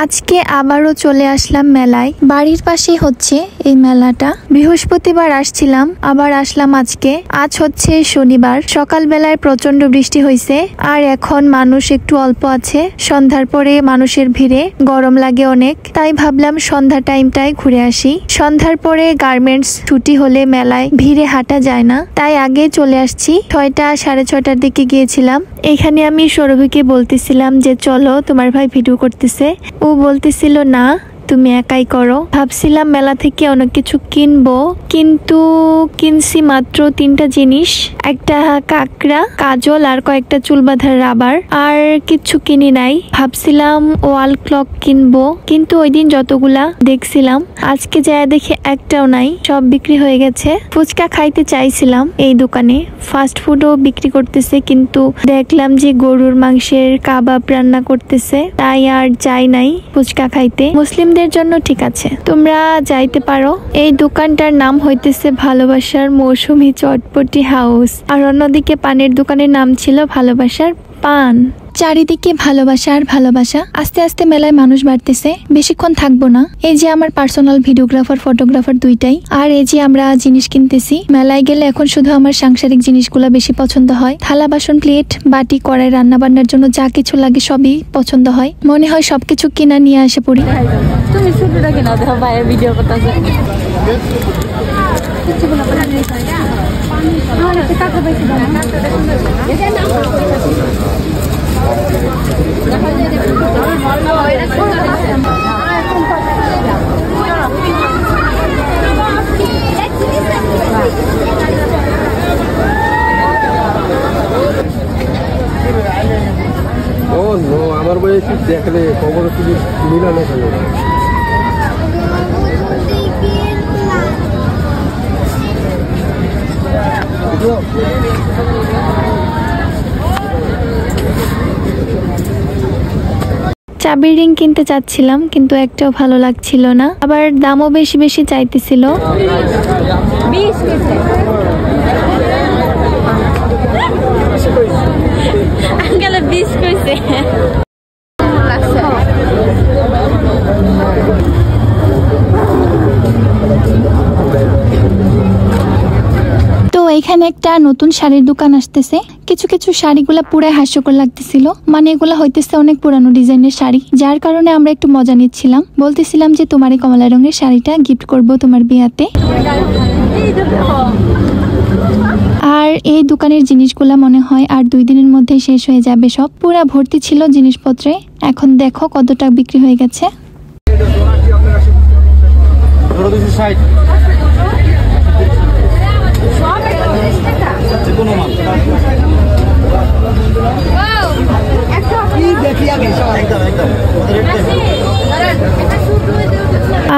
আজকে আবারও চলে আসলাম মেলায়। বাড়ির পাশেই হচ্ছে এই মেলাটা। বৃহস্পতিবার আসছিলাম, আবার আসলাম আজকে। আজ হচ্ছে শনিবার। সকালবেলায় প্রচন্ড বৃষ্টি হয়েছে, আর এখন মানুষ একটু অল্প আছে। সন্ধ্যার পরে মানুষের ভিড়ে গরম লাগে অনেক, তাই ভাবলাম সন্ধ্যা টাইমটাই ঘুরে আসি। সন্ধ্যার পরে গার্মেন্টস ছুটি হলে মেলায় ভিড়ে হাঁটা যায় না, তাই আগে চলে আসছি। 6টা 6:30টার দিকে গিয়েছিলাম। এখানে আমি সৌরভীকে বলতেছিলাম যে চলো, তোমার ভাই ভিডিও করতেছে। ও বলতেছিল না, তুমি একাই করো। ভাবছিলাম মেলা থেকে অনেক কিছু কিনবো, কিন্তু কিনছি মাত্র 3টা জিনিস, একটা কাকড়া, কাজল আর কয়েকটা চুল বাঁধার রাবার। আর কিছু কিনি নাই। ভাবছিলাম ওয়াল ক্লক কিনবো, কিন্তু ওই দিন যতগুলা দেখছিলাম আজকে যায় দেখি একটাও নাই, সব বিক্রি হয়ে গেছে। ফুচকা খাইতে চাইছিলাম এই দোকানে, ফাস্ট ফুডও বিক্রি করতেছে, কিন্তু দেখলাম যে গরুর মাংসের কাবাব রান্না করতেছে, তাই আর যাই নাই ফুচকা খাইতে। মুসলিমদের জন্য ঠিক আছে, তোমরা যাইতে পারো। এই দোকানটার নাম হইতেছে ভালোবাসার মৌসুমী চটপটি হাউস, আর অন্যদিকে পানের দোকানের নাম ছিল ভালোবাসার পান। চারিদিকে ভালোবাসা আর ভালোবাসা। আস্তে আস্তে মেলায় মানুষ বাড়তেছে, বেশিক্ষণ থাকবো না। এই যে আমার পার্সোনাল ভিডিওগ্রাফার, ফটোগ্রাফার দুইটাই। আর এই যে আমরা জিনিস কিনতেছি। মেলায় গেলে এখন শুধু আমার সাংসারিক জিনিসগুলো বেশি পছন্দ হয়। থালা বাসন, প্লেট, বাটি, কড়াই, রান্না বান্নার জন্য যা কিছু লাগে সবই পছন্দ হয়। মনে হয় সবকিছু কিনা নিয়ে আসে পড়ি। তুমি শুধুটা কিনা দেখো, ভাইয়ের ভিডিও করতেছে। আমার বয়সী দেখলে খবর কিছু মিলানো গেল। চাবির রিং কিনতে চাচ্ছিলাম, কিন্তু একটাও ভালো লাগছিল না, আবার দামও বেশি বেশি চাইতেছিল। তো এখানে একটা নতুন শাড়ির দোকান আসতেছে। কিছু কিছু শাড়িগুলা পুরাই হাস্যকর লাগতেছিল, মানে এগুলা হইতেছে অনেক পুরানো ডিজাইনের শাড়ি, যার কারণে আমরা একটু মজা নিচ্ছিলাম। বলতেছিলাম যে তোমার এই কমলা রঙের শাড়িটা গিফট করব তোমার বিয়াতে। আর এই দোকানের জিনিসগুলা মনে হয় আর 2 দিনের মধ্যে শেষ হয়ে যাবে সব। পুরা ভর্তি ছিল জিনিসপত্রে। এখন দেখো কতটা বিক্রি হয়ে গেছে।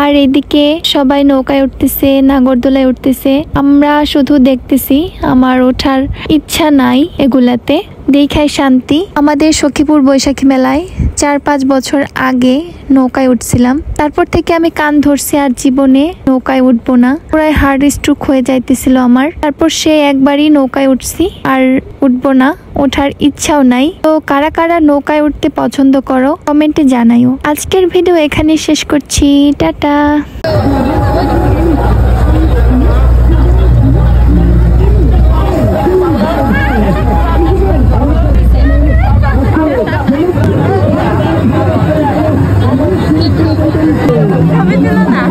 আর এদিকে সবাই নৌকায় উঠতেছে, নাগরদোলায় উঠতেছে, আমরা শুধু দেখতেছি। আমার ওঠার ইচ্ছা নাই এগুলাতে, দেখাই শান্তি। আমাদের সখীপুর বৈশাখী মেলায় 4-5 বছর আগে নৌকায় উঠছিলাম, তারপর থেকে আমি কান ধরছি, আর জীবনে নৌকায় উঠবো না। প্রায় হার্ট স্ট্রোক হয়ে যাইতেছিল আমার। তারপর সে একবারই নৌকায় উঠছি, আর উঠবো না, ওঠার ইচ্ছাও নাই। তো কারা কারা নৌকায় উঠতে পছন্দ করো কমেন্টে জানাইও। আজকের ভিডিও এখানে শেষ করছি, টাটা। আমি দিল না।